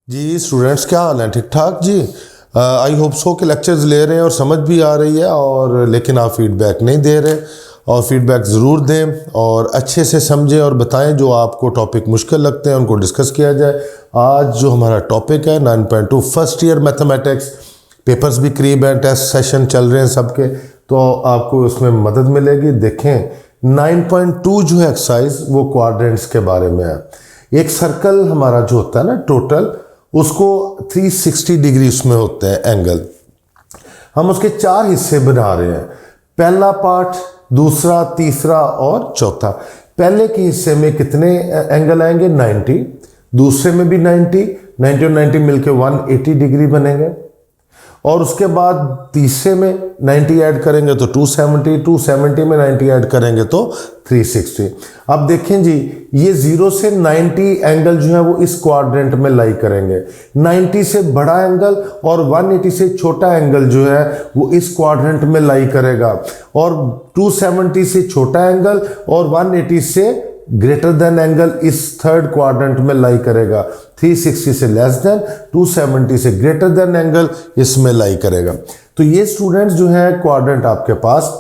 जी students, क्या हाल है? ठीक ठाक जी। आई होप सो कि लेक्चर्स ले रहे हैं और समझ भी आ रही है, और लेकिन आप फीडबैक नहीं दे रहे। और फीडबैक ज़रूर दें और अच्छे से समझें और बताएं। जो आपको टॉपिक मुश्किल लगते हैं उनको डिस्कस किया जाए। आज जो हमारा टॉपिक है 9.2 फर्स्ट ईयर मैथमेटिक्स, पेपर्स भी करीब हैं, टेस्ट सेशन चल रहे हैं सबके, तो आपको उसमें मदद मिलेगी। देखें 9.2 जो है एक्सरसाइज, वो क्वाड्रेंट्स के बारे में है। एक सर्कल हमारा जो होता है ना टोटल, उसको 360 डिग्री उसमें होते हैं एंगल। हम उसके 4 हिस्से बना रहे हैं, पहला पार्ट, दूसरा, तीसरा और चौथा। पहले के हिस्से में कितने एंगल आएंगे? 90। दूसरे में भी 90 और 90 मिलके 180 डिग्री बनेंगे। और उसके बाद तीसरे में 90 ऐड करेंगे तो 270 में 90 ऐड करेंगे तो 360। अब देखें जी, ये 0 से 90 एंगल जो है वो इस क्वाड्रेंट में लाई करेंगे। 90 से बड़ा एंगल और 180 से छोटा एंगल जो है वो इस क्वाड्रेंट में लाई करेगा। और 270 से छोटा एंगल और 180 से ग्रेटर देन एंगल इस थर्ड क्वाड्रेंट में लाई करेगा। 360 से लेस देन, 270 से ग्रेटर देन एंगल इसमें लाई करेगा। तो ये स्टूडेंट्स जो है क्वाड्रेंट आपके पास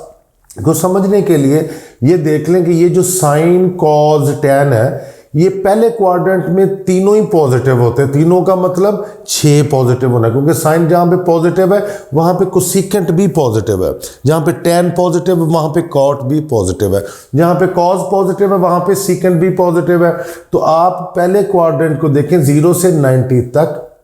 को समझने के लिए ये देख लें कि ये जो साइन, कॉज, टैन है, ये पहले क्वाड्रेंट में तीनों ही पॉजिटिव होते हैं। तीनों का मतलब 6 पॉजिटिव होना, क्योंकि साइन जहां पे पॉजिटिव है वहां पे कोसेकेंट भी पॉजिटिव है, जहां पे टैन पॉजिटिव है वहां पे कॉट भी पॉजिटिव है, जहां पे कॉज पॉजिटिव है वहां पे सीकेंट भी पॉजिटिव है। तो आप पहले क्वाड्रेंट को देखें, 0 से 90 तक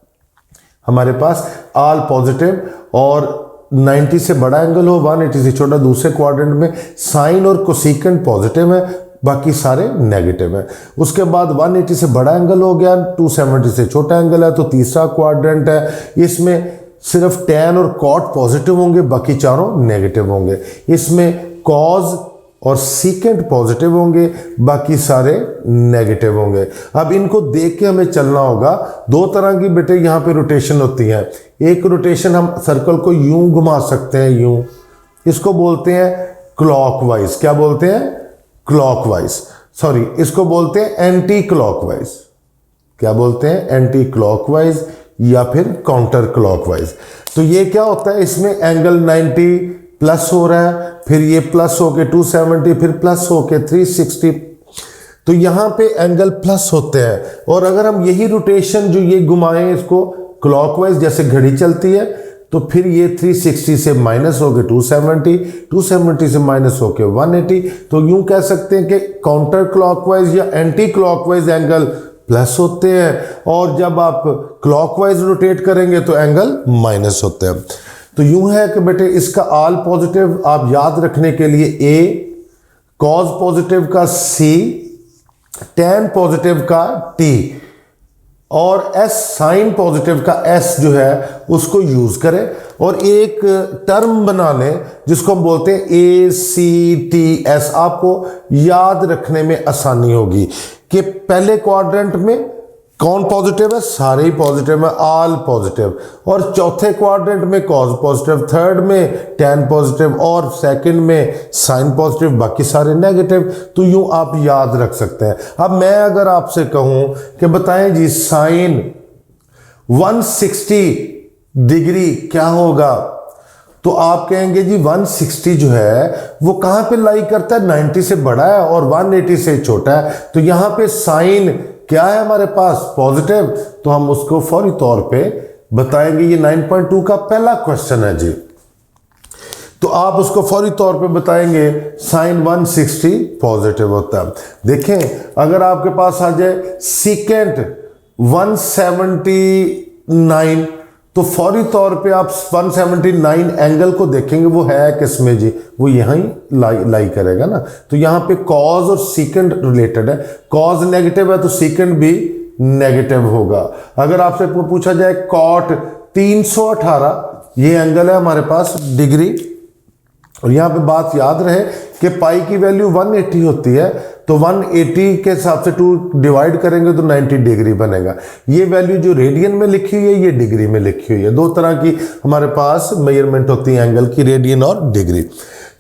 हमारे पास ऑल पॉजिटिव, और 90 से बड़ा एंगल हो, 180 से छोटा दूसरे क्वाड्रेंट में साइन और कोसेकेंट पॉजिटिव है, बाकी सारे नेगेटिव है। उसके बाद 180 से बड़ा एंगल हो गया, 270 से छोटा एंगल है, तो तीसरा क्वाड्रेंट है, इसमें सिर्फ टैन और कॉट पॉजिटिव होंगे, बाकी चारों नेगेटिव होंगे। इसमें कॉज और सीकेंट पॉजिटिव होंगे, बाकी सारे नेगेटिव होंगे। अब इनको देख के हमें चलना होगा। 2 तरह की बेटे यहाँ पे रोटेशन होती है। एक रोटेशन हम सर्कल को यूं घुमा सकते हैं, यूं, इसको बोलते हैं क्लॉकवाइज। क्या बोलते हैं? क्लॉकवाइज। सॉरी, इसको बोलते हैं एंटी क्लॉकवाइज। क्या बोलते हैं? एंटी क्लॉकवाइज या फिर काउंटर क्लॉकवाइज। तो ये क्या होता है, इसमें एंगल 90 प्लस हो रहा है, फिर ये प्लस होके 270, फिर प्लस होके 360। तो यहां पे एंगल प्लस होते हैं। और अगर हम यही रोटेशन जो ये घुमाएं इसको क्लॉकवाइज, जैसे घड़ी चलती है, तो फिर ये 360 से माइनस होके 270 से माइनस होके 180। तो यूं कह सकते हैं कि काउंटर क्लॉकवाइज या एंटी क्लॉकवाइज एंगल प्लस होते हैं, और जब आप क्लॉकवाइज रोटेट करेंगे तो एंगल माइनस होते हैं। तो यूं है कि बेटे इसका ऑल पॉजिटिव आप याद रखने के लिए ए, कॉज पॉजिटिव का सी, टैन पॉजिटिव का टी, और एस, साइन पॉजिटिव का एस जो है उसको यूज करें। और एक टर्म बना लें जिसको हम बोलते हैं ACTS। आपको याद रखने में आसानी होगी कि पहले क्वाड्रेंट में कौन पॉजिटिव है? सारे ही पॉजिटिव है, ऑल पॉजिटिव। और चौथे क्वाड्रेंट में कॉज पॉजिटिव, थर्ड में टैन पॉजिटिव, और सेकंड में साइन पॉजिटिव, बाकी सारे नेगेटिव। तो यूं आप याद रख सकते हैं। अब मैं अगर आपसे कहूं कि बताएं जी साइन 160 डिग्री क्या होगा, तो आप कहेंगे जी 160 जो है वो कहां पे लाई करता है? 90 से बड़ा है और 180 से छोटा है। तो यहां पे साइन क्या है हमारे पास? पॉजिटिव। तो हम उसको फौरी तौर पे बताएंगे। ये 9.2 का पहला क्वेश्चन है जी, तो आप उसको फौरी तौर पे बताएंगे साइन 160 पॉजिटिव होता है। देखें, अगर आपके पास आ जाए सीकेंट 179, तो फौरी तौर पे आप 179 एंगल को देखेंगे, वो है किसमें जी? वो यहां ही लाई करेगा ना। तो यहां पे कॉज और सीकेंट रिलेटेड है। कॉज नेगेटिव है तो सीकेंट भी नेगेटिव होगा। अगर आपसे पूछा जाए कॉट 318, ये एंगल है हमारे पास डिग्री, और यहां पे बात याद रहे कि पाई की वैल्यू 180 होती है, तो 180 के हिसाब से 2 डिवाइड करेंगे तो 90 डिग्री बनेगा। ये वैल्यू जो रेडियन में लिखी हुई है ये डिग्री में लिखी हुई है। 2 तरह की हमारे पास मेजरमेंट होती है एंगल की, रेडियन और डिग्री।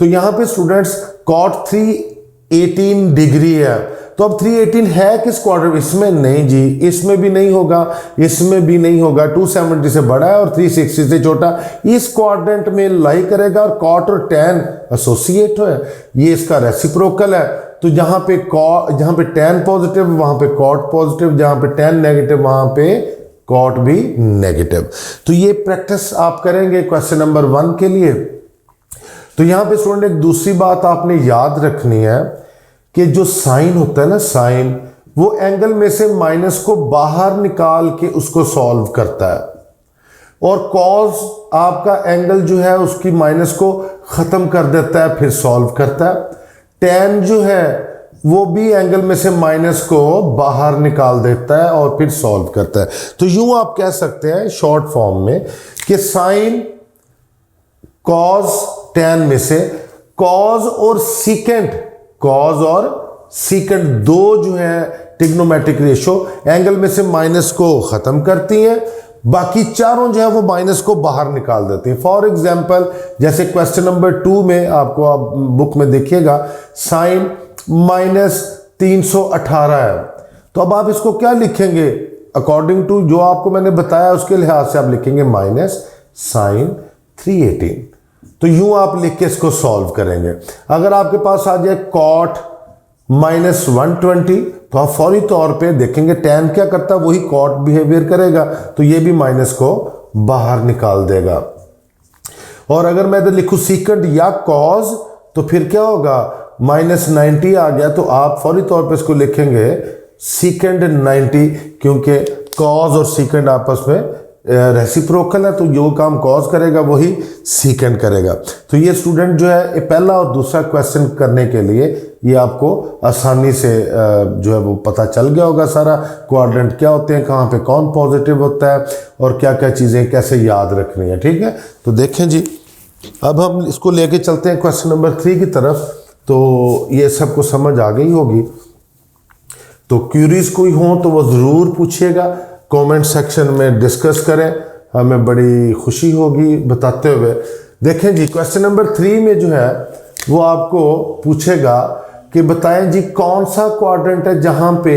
तो यहां पे स्टूडेंट्स कॉट 3 18 डिग्री है। तो अब 318 है किस क्वाड्रेंट? इसमें नहीं जी, इसमें भी नहीं होगा, इसमें भी नहीं होगा। 270 से बड़ा है और 360 से छोटा, इस क्वाड्रेंट में लाई करेगा। और कॉट और टैन एसोसिएट है, ये इसका रेसिप्रोकल है। तो जहां पे टैन पॉजिटिव वहां पे कॉट पॉजिटिव, जहां पे टैन नेगेटिव वहां पे कॉट भी नेगेटिव। तो ये प्रैक्टिस आप करेंगे क्वेश्चन नंबर 1 के लिए। तो यहां पे स्टूडेंट एक दूसरी बात आपने याद रखनी है कि जो साइन होता है ना, साइन वो एंगल में से माइनस को बाहर निकाल के उसको सॉल्व करता है। और कॉज आपका एंगल जो है उसकी माइनस को खत्म कर देता है, फिर सॉल्व करता है। टैन जो है वो भी एंगल में से माइनस को बाहर निकाल देता है और फिर सॉल्व करता है। तो यूं आप कह सकते हैं शॉर्ट फॉर्म में कि साइन कॉज टैन में से कॉज और सीकेंट दो जो है ट्रिग्नोमेट्रिक रेशो एंगल में से माइनस को खत्म करती हैं, बाकी चारों जो है वो माइनस को बाहर निकाल देती हैं। फॉर एग्जाम्पल जैसे क्वेश्चन नंबर 2 में आपको आप बुक में देखिएगा साइन -318 है। तो अब आप इसको क्या लिखेंगे? अकॉर्डिंग टू जो आपको मैंने बताया उसके लिहाज से आप लिखेंगे माइनस साइन 318। तो यूं आप लिख के इसको सॉल्व करेंगे। अगर आपके पास आ जाए कॉट -120 तो आप फौरी तौर पे देखेंगे टैन क्या करता है, वही कॉट बिहेवियर करेगा, तो ये भी माइनस को बाहर निकाल देगा। और अगर मैं इधर लिखूं सीकेंट या कॉज तो फिर क्या होगा? -90 आ गया तो आप फौरी तौर पे इसको लिखेंगे सीकेंट 90, क्योंकि कॉज और सीकेंट आपस में रेसिप्रोकल है। तो जो काम कॉज करेगा वही सीकेंट करेगा। तो ये स्टूडेंट जो है पहला और दूसरा क्वेश्चन करने के लिए ये आपको आसानी से जो है वो पता चल गया होगा सारा, क्वाड्रेंट क्या होते हैं, कहाँ पे कौन पॉजिटिव होता है और क्या क्या चीज़ें कैसे याद रखनी है। ठीक है, तो देखें जी, अब हम इसको लेके चलते हैं क्वेश्चन नंबर 3 की तरफ। तो ये सबको समझ आ गई होगी। तो क्यूरीज कोई हो तो वो ज़रूर पूछिएगा, कमेंट सेक्शन में डिस्कस करें, हमें बड़ी खुशी होगी बताते हुए। देखें जी, क्वेश्चन नंबर 3 में जो है वो आपको पूछेगा कि बताएं जी कौन सा क्वाड्रेंट है जहां पे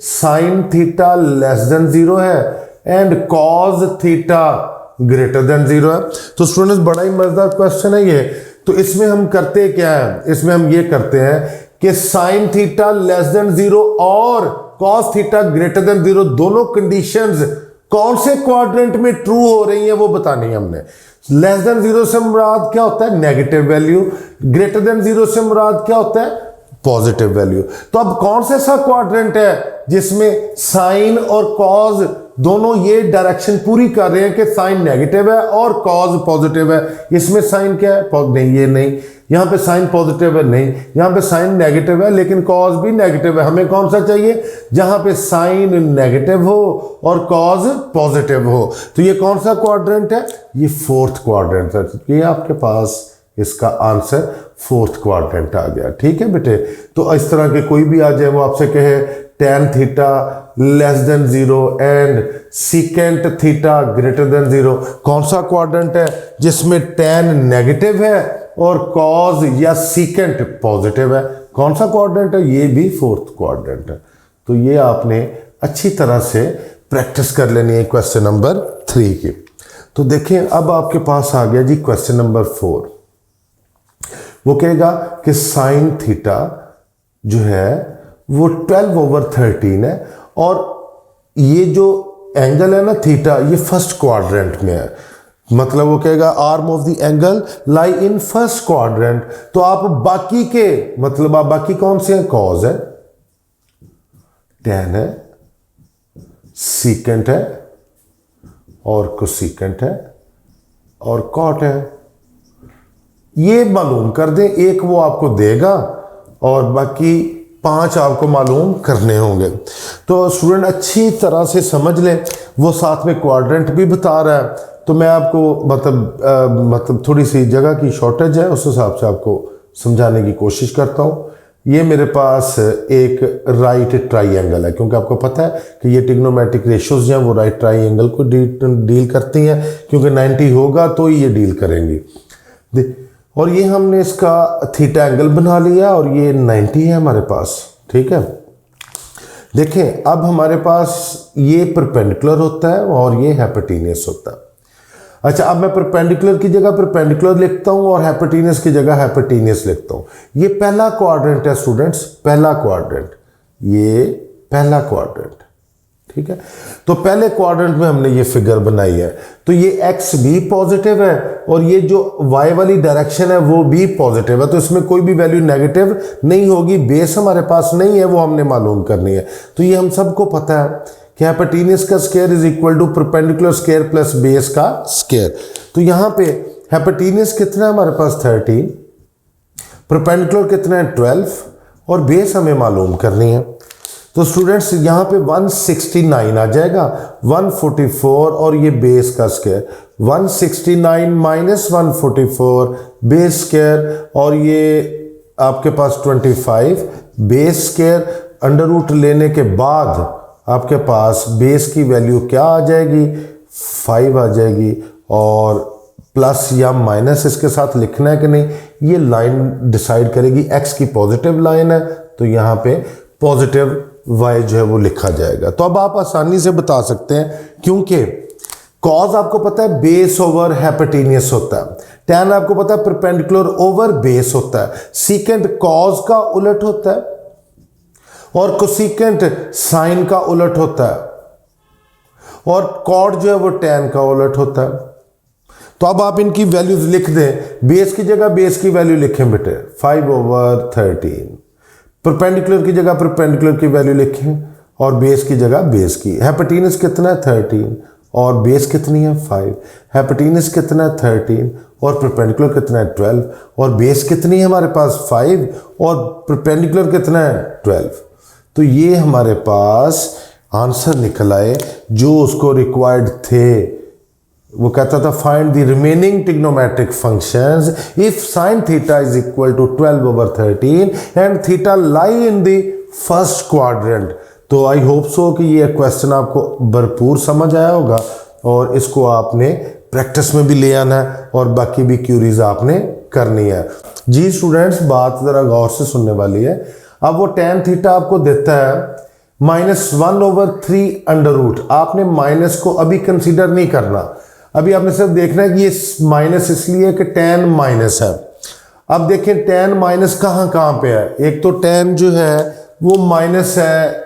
साइन थीटा <0 है एंड कॉज थीटा <0 है। तो स्टूडेंट्स बड़ा ही मजेदार क्वेश्चन है ये। तो इसमें हम करते क्या है? इसमें हम ये करते हैं कि साइन थीटा <0 और कॉस थीटा <0 दोनों कंडीशंस कौन से क्वाड्रेंट में ट्रू हो रही है वो बतानी है हमने। <0 से मुराद क्या होता है? Negative value. <0 से मुराद क्या होता है? Positive value. तो अब कौन सा ऐसा क्वाड्रेंट है जिसमें साइन और कॉज दोनों ये डायरेक्शन पूरी कर रहे हैं कि साइन नेगेटिव है और कॉज पॉजिटिव है? इसमें साइन क्या है? नहीं, ये नहीं। यहां पे साइन पॉजिटिव है? नहीं। यहां पे साइन नेगेटिव है लेकिन कॉज भी नेगेटिव है। हमें कौन सा चाहिए? जहां पे साइन नेगेटिव हो और कॉज पॉजिटिव हो। तो ये कौन सा क्वाड्रेंट है? ये 4th क्वाड्रेंट है। ये आपके पास इसका आंसर 4th क्वाड्रेंट आ गया। ठीक है बेटे, तो इस तरह के कोई भी आ जाए वो आपसे कहे tan theta <0 and secant theta <0, कौन सा क्वाड्रेंट है जिसमें tan नेगेटिव है और कॉज या सीकेंट पॉजिटिव है? कौन सा क्वाड्रेंट है? ये भी 4th क्वाड्रेंट है। तो ये आपने अच्छी तरह से प्रैक्टिस कर लेनी है क्वेश्चन नंबर 3 की। तो देखें अब आपके पास आ गया जी क्वेश्चन नंबर 4। वो कहेगा कि साइन थीटा जो है वो 12/13 है और ये जो एंगल है ना थीटा, ये फर्स्ट क्वाड्रेंट में है। मतलब वो कहेगा arm of the angle lie in first quadrant. तो आप बाकी के मतलब आप बाकी कौन से हैं? कॉज है, टैन है, सीकेंट है और कोसीकेंट है और कॉट है। ये मालूम कर दें, एक वो आपको देगा और बाकी 5 आपको मालूम करने होंगे। तो स्टूडेंट अच्छी तरह से समझ लें, वो साथ में क्वाड्रेंट भी बता रहा है। तो मैं आपको मतलब थोड़ी सी जगह की शॉर्टेज है, उस हिसाब से आपको समझाने की कोशिश करता हूँ। ये मेरे पास एक राइट ट्राइंगल है, क्योंकि आपको पता है कि ये ट्रिग्नोमेट्रिक रेशियोज जो हैं वो राइट ट्राइंगल को डील करती हैं, क्योंकि 90 होगा तो ही ये डील करेंगी। और ये हमने इसका थीटा एंगल बना लिया और ये 90 है हमारे पास, ठीक है। देखें अब हमारे पास ये परपेंडिकुलर होता है और ये हाइपोटेन्यूस होता है। अच्छा, अब मैं परपेंडिकुलर की जगह परपेंडिकुलर लिखता हूँ और हाइपोटेन्यूस की जगह हाइपोटेन्यूस लिखता हूँ। ये पहला क्वाड्रेंट है स्टूडेंट्स, पहला क्वाड्रेंट, ये पहला क्वाड्रेंट, ठीक है। तो पहले क्वाड्रेंट में हमने ये फिगर बनाई है, तो ये एक्स भी पॉजिटिव है और ये जो वाई वाली डायरेक्शन है वो भी पॉजिटिव है, तो इसमें कोई भी वैल्यू नेगेटिव नहीं होगी। बेस हमारे पास नहीं है, वो हमने मालूम करनी है। तो ये हम सबको पता है कि हाइपोटेन्यूस का square is equal to perpendicular square plus base का स्क्वायर। तो यहाँ पे हाइपोटेन्यूस कितना है हमारे पास 13, परपेंडिकुलर कितना है 12 और बेस हमें मालूम करनी है। तो स्टूडेंट्स यहाँ पे 169 आ जाएगा, 144 और ये बेस का स्क्वायर, 169 माइनस 144 बेस स्क्वायर और ये आपके पास 25 बेस स्क्वायर, अंडर रूट लेने के बाद आपके पास बेस की वैल्यू क्या आ जाएगी 5 आ जाएगी, और प्लस या माइनस इसके साथ लिखना है कि नहीं ये लाइन डिसाइड करेगी। एक्स की पॉजिटिव लाइन है तो यहाँ पे पॉजिटिव वाई जो है वो लिखा जाएगा। तो अब आप आसानी से बता सकते हैं, क्योंकि कॉज आपको पता है बेस ओवर हाइपोटेन्यूस होता है, टैन आपको पता है परपेंडिकुलर ओवर बेस होता है, सीकेंट कॉज का उलट होता है और कोसिकेंट साइन का उलट होता है, और कॉड जो है वो टैन का उलट होता है। तो अब आप इनकी वैल्यूज लिख दें, बेस की जगह बेस की वैल्यू लिखें बेटे 5/13, परपेंडिकुलर की जगह परपेंडिकुलर की वैल्यू लिखें और बेस की जगह बेस की। हाइपोटेन्यूस कितना है 13 और बेस कितनी है 5, हाइपोटेन्यूस कितना है 13 और परपेंडिकुलर कितना है 12 और बेस कितनी है हमारे पास 5 और परपेंडिकुलर कितना है 12। तो ये हमारे पास आंसर निकल आए जो उसको रिक्वायर्ड थे। वो कहता था find the remaining trigonometric functions if sine theta is equal to 12/13 and theta lie in the first quadrant. तो आई होप सो कि ये क्वेश्चन आपको भरपूर समझ आया होगा और इसको आपने प्रैक्टिस में भी ले आना है और बाकी भी क्यूरीज आपने करनी है। जी स्टूडेंट्स, बात ज़रा गौर से सुनने वाली है। अब वो tan थीटा आपको देता है -1/3 अंडर रूट। आपने माइनस को अभी कंसीडर नहीं करना, अभी आपने सिर्फ देखना है कि ये माइनस इसलिए कि tan माइनस है। अब देखें tan माइनस कहाँ कहाँ पे है। एक तो tan जो है वो माइनस है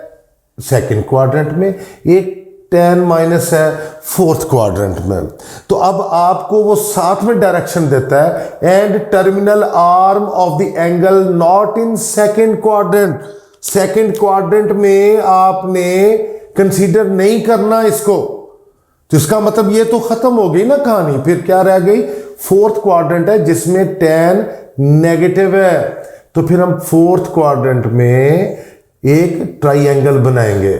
सेकंड क्वाड्रेंट में, एक tan माइनस है फोर्थ क्वाड्रेंट में। तो अब आपको वो साथ में डायरेक्शन देता है and terminal arm of the angle not in second quadrant. Second quadrant में आपने कंसीडर नहीं करना इसको, तो इसका मतलब ये तो खत्म हो गई ना कहानी। फिर क्या रह गई, फोर्थ क्वाड्रेंट है जिसमें tan नेगेटिव है। तो फिर हम फोर्थ क्वाड्रेंट में एक ट्राइंगल बनाएंगे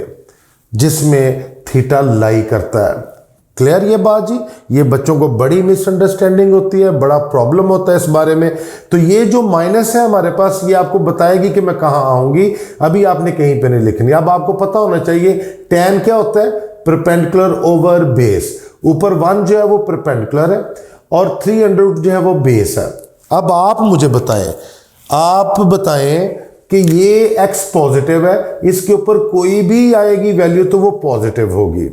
जिसमें थीटा लाई करता है। क्लियर ये बात जी? ये बच्चों को बड़ी मिसअंडरस्टैंडिंग होती है, बड़ा प्रॉब्लम होता है इस बारे में। तो ये जो माइनस है हमारे पास, ये आपको बताएगी कि मैं कहाँ आऊंगी, अभी आपने कहीं पे नहीं लिखनी। अब आपको पता होना चाहिए tan क्या होता है, परपेंडिकुलर ओवर बेस। ऊपर 1 जो है वो परपेंडिकुलर है और 3 जो है वो बेस है। अब आप मुझे बताएं, आप बताएं कि ये x पॉजिटिव है, इसके ऊपर कोई भी आएगी वैल्यू तो वो पॉजिटिव होगी।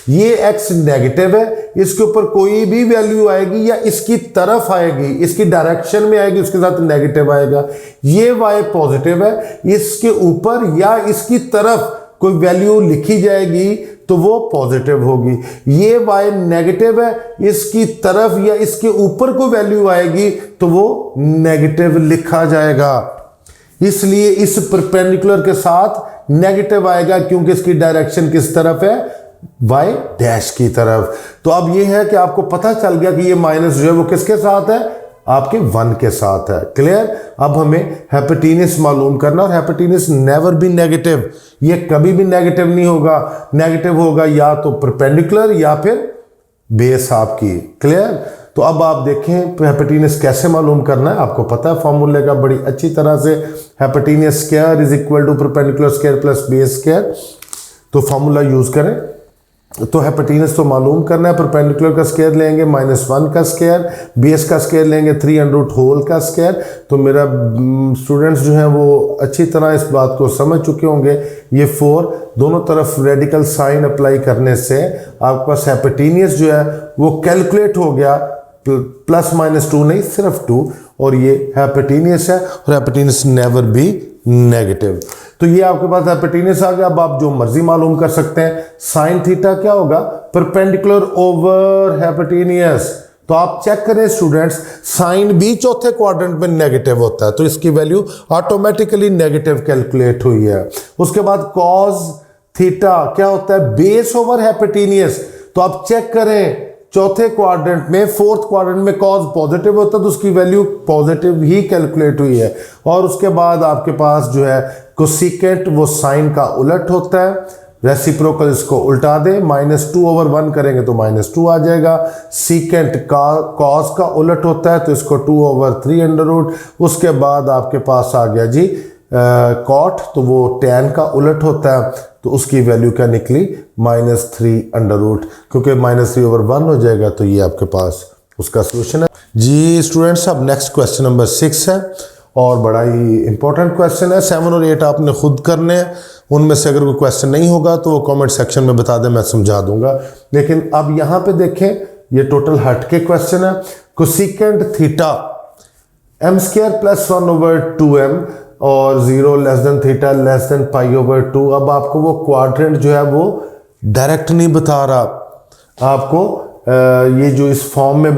ये x नेगेटिव है, इसके ऊपर कोई भी वैल्यू आएगी या इसकी तरफ आएगी, इसकी डायरेक्शन में आएगी, उसके साथ नेगेटिव आएगा। ये y पॉजिटिव है, इसके ऊपर या इसकी तरफ कोई वैल्यू लिखी जाएगी तो वो पॉजिटिव होगी। ये y नेगेटिव है, इसकी तरफ या इसके ऊपर कोई वैल्यू आएगी तो वो नेगेटिव लिखा जाएगा। इसलिए इस परपेंडिकुलर के साथ नेगेटिव आएगा क्योंकि इसकी डायरेक्शन किस तरफ है, y डैश की तरफ। तो अब ये है कि आपको पता चल गया कि ये माइनस जो है वो किसके साथ है, आपके 1 के साथ है। क्लियर? अब हमें हाइपोटेन्यूस मालूम करना, और हाइपोटेन्यूस नेवर बी नेगेटिव, ये कभी भी नेगेटिव नहीं होगा। नेगेटिव होगा या तो परपेंडिकुलर या फिर बेस आपकी। क्लियर? तो अब आप देखें हाइपोटेन्यूस कैसे मालूम करना है, आपको पता है फॉर्मूले का बड़ी अच्छी तरह से। Hypotenuse square is equal to perpendicular square plus base square. तो फॉर्मूला यूज करें, तो हाइपोटेनस तो मालूम करना है, परपेंडिकुलर का स्क्वायर लेंगे -1 का स्क्वायर, बेस का स्क्वायर लेंगे 3 होल का स्क्वायर। तो मेरा स्टूडेंट्स जो हैं वो अच्छी तरह इस बात को समझ चुके होंगे। ये 4 दोनों तरफ रेडिकल साइन अप्लाई करने से आपके पास हाइपोटेनस जो है वो कैलकुलेट हो गया, +-2 नहीं, सिर्फ 2, और ये हाइपोटेनस है, और हाइपोटेनस नेवर बी नेगेटिव। तो ये आपके पास हाइपोटेनस आ गया। अब आप जो मर्जी मालूम कर सकते हैं। साइन थीटा क्या होगा? Perpendicular over hypotenuse. तो आप चेक करें स्टूडेंट्स, साइन भी चौथे क्वाड्रेंट में नेगेटिव होता है, तो इसकी वैल्यू ऑटोमेटिकली नेगेटिव कैलकुलेट हुई है। उसके बाद कॉस थीटा क्या होता है? Base over hypotenuse. तो आप चेक करें, चौथे क्वाड्रेंट में, फोर्थ क्वाड्रेंट में कॉस पॉजिटिव होता है, तो उसकी वैल्यू पॉजिटिव ही कैलकुलेट हुई है। और उसके बाद आपके पास जो है कोसेकेंट, वो साइन का उलट होता है। रेसिप्रोकल इसको उल्टा दे, -2/1 करेंगे तो -2 आ जाएगा। सीकेंट का कॉस का उलट होता है, तो इसको 2/3 उसके बाद आपके पास आ गया जी कॉट, तो वो टैन का उलट होता है, तो उसकी वैल्यू क्या निकली? -3 क्योंकि -3/1 हो जाएगा। तो ये आपके पास उसका सोल्यूशन है जी। स्टूडेंट्स अब नेक्स्ट क्वेश्चन नंबर 6 है, और बड़ा ही इंपॉर्टेंट क्वेश्चन है। 7 और 8 आपने खुद करने हैं। उनमें से अगर कोई क्वेश्चन नहीं होगा तो वो कमेंट सेक्शन में बता दें, मैं समझा दूंगा। लेकिन अब यहाँ पे देखें, ये टोटल हट के क्वेश्चन है। कोसेकेंट थीटा m² + 1/2m और 0 θ < π/2। अब आपको वो क्वाड्रेंट जो है वो डायरेक्ट नहीं बता रहा आपको, ये जो इस फॉर्म में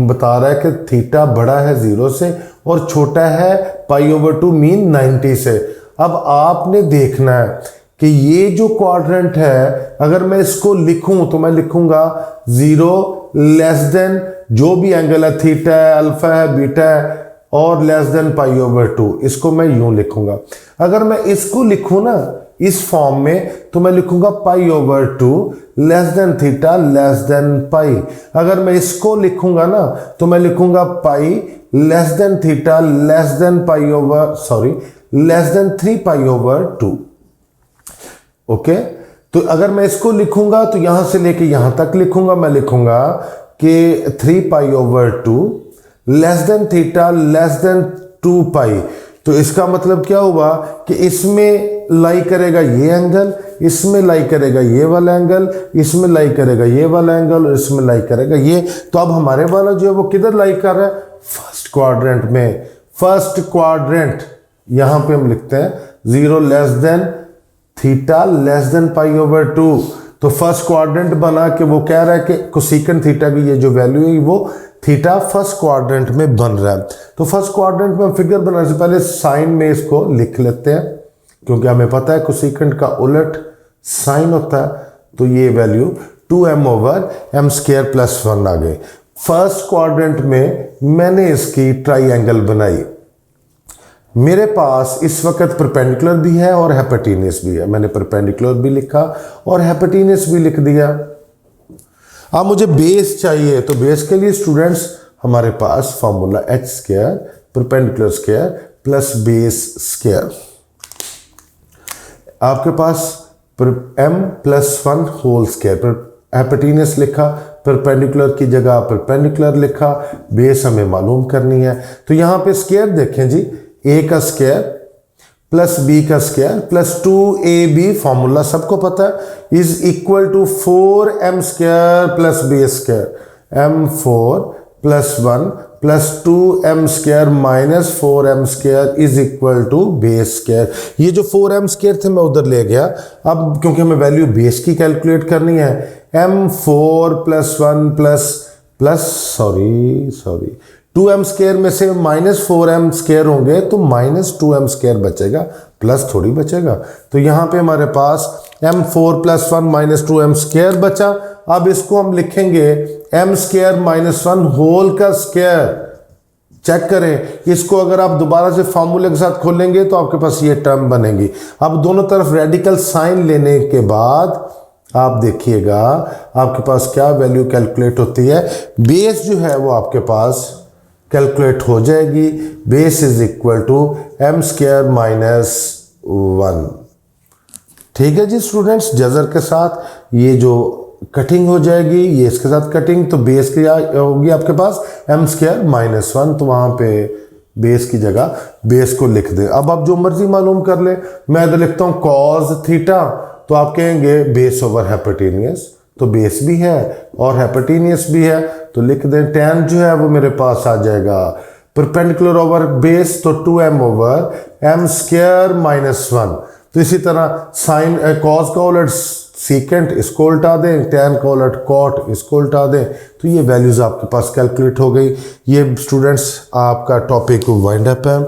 बता रहा है कि थीटा बड़ा है 0 से और छोटा है π/2 मीन 90 से। अब आपने देखना है कि ये जो क्वाड्रेंट है, अगर मैं इसको लिखूं तो मैं लिखूंगा 0 जो भी एंगल है, थीटा है, अल्फा है, बीटा है, और π/2, इसको मैं यूं लिखूंगा। अगर मैं इसको लिखूं ना इस फॉर्म में, तो मैं लिखूंगा π/2 θ π। अगर मैं इसको लिखूंगा ना, तो मैं लिखूंगा π θ <3π/2। ओके, तो अगर मैं इसको लिखूंगा तो यहां से लेके यहां तक लिखूंगा, मैं लिखूंगा कि 3π/2 θ 2π। तो इसका मतलब क्या हुआ कि इसमें लाई करेगा ये एंगल, इसमें लाई करेगा ये वाला एंगल, इसमें लाई करेगा ये वाला एंगल, और इसमें लाई करेगा ये। तो अब हमारे वाला जो है वो किधर लाई कर रहा है? फर्स्ट क्वाड्रेंट में। फर्स्ट क्वाड्रेंट यहां पे हम लिखते हैं 0 θ π/2। तो फर्स्ट क्वाड्रेंट बना के वो कह रहा है कि कोसेकेंट थीटा की ये जो वैल्यू है वो थीटा फर्स्ट क्वाड्रेंट में बन रहा है। तो फर्स्ट क्वाड्रेंट में फिगर बनाने से पहले साइन में इसको लिख लेते हैं, क्योंकि हमें पता है कोसेकेंट का उलट साइन होता है। तो ये वैल्यू 2m/m² + 1 आ गई। फर्स्ट क्वाड्रेंट में मैंने इसकी ट्राइंगल बनाई। मेरे पास इस वक्त परपेंडिकुलर भी है और हाइपोटेनस भी है। मैंने परपेंडिकुलर भी लिखा और हाइपोटेनस भी लिख दिया। अब मुझे बेस चाहिए, तो बेस के लिए स्टूडेंट्स हमारे पास formula h² perpendicular square plus base square. आपके पास m+1 होल स्क्वायर, हाइपोटेनस लिखा, परपेंडिकुलर की जगह परपेंडिकुलर लिखा, बेस हमें मालूम करनी है। तो यहाँ पे स्क्वायर देखें जी, a का स्क्वायर प्लस b का स्क्वायर प्लस 2ab, फॉर्मूला सबको पता है, is equal to 4m² plus b²। m4 + 1 + 2m² minus 4m² is equal to base square. ये जो 4m² थे मैं उधर ले गया। अब क्योंकि हमें वैल्यू बेस की कैलकुलेट करनी है, m4 + 1 प्लस 2m² में से -4m² होंगे तो -2m² बचेगा, प्लस थोड़ी बचेगा। तो यहाँ पे हमारे पास m4 + 1 -2m² बचा। अब इसको हम लिखेंगे m² - 1 होल का स्क्वायर। चेक करें इसको, अगर आप दोबारा से फार्मूले के साथ खोलेंगे तो आपके पास ये टर्म बनेगी। अब दोनों तरफ रेडिकल साइन लेने के बाद आप देखिएगा आपके पास क्या वैल्यू कैलकुलेट होती है। बेस जो है वो आपके पास कैलकुलेट हो जाएगी। Base is equal to m² - 1। ठीक है जी स्टूडेंट्स, जजर के साथ ये जो कटिंग हो जाएगी, ये इसके साथ कटिंग, तो बेस क्या होगी आपके पास m² -1, तो वहाँ पे बेस की जगह बेस को लिख दें। अब आप जो मर्जी मालूम कर लें, मैं इधर लिखता हूँ cos थीटा, तो आप कहेंगे बेस ओवर हाइपोटेनियस, तो बेस भी है और हाइपोटेनियस भी है, तो लिख दें tan जो है वो मेरे पास आ जाएगा परपेंडिकुलर ओवर बेस, तो 2m ओवर m² -1। तो इसी तरह साइन कॉस का उलट सीकेंट, इसको उल्टा दें, टैन का उलट कॉट, इसको उल्टा दें, तो ये वैल्यूज़ आपके पास कैलकुलेट हो गई। ये स्टूडेंट्स आपका टॉपिक वाइंड अप है।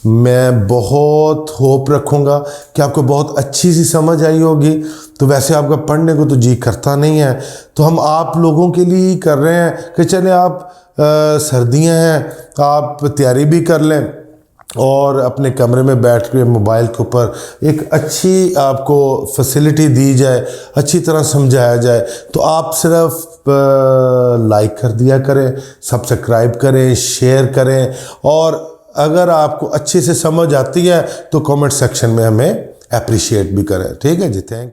मैं बहुत होप रखूँगा कि आपको बहुत अच्छी सी समझ आई होगी। तो वैसे आपका पढ़ने को तो जी करता नहीं है, तो हम आप लोगों के लिए ही कर रहे हैं कि चले आप सर्दियाँ हैं, आप तैयारी भी कर लें और अपने कमरे में बैठ के मोबाइल के ऊपर एक अच्छी आपको फैसिलिटी दी जाए, अच्छी तरह समझाया जाए, तो आप सिर्फ लाइक कर दिया करें, सब्सक्राइब करें, शेयर करें, और अगर आपको अच्छे से समझ आती है तो कमेंट सेक्शन में हमें अप्रिशिएट भी करें। ठीक है जी, थैंक यू।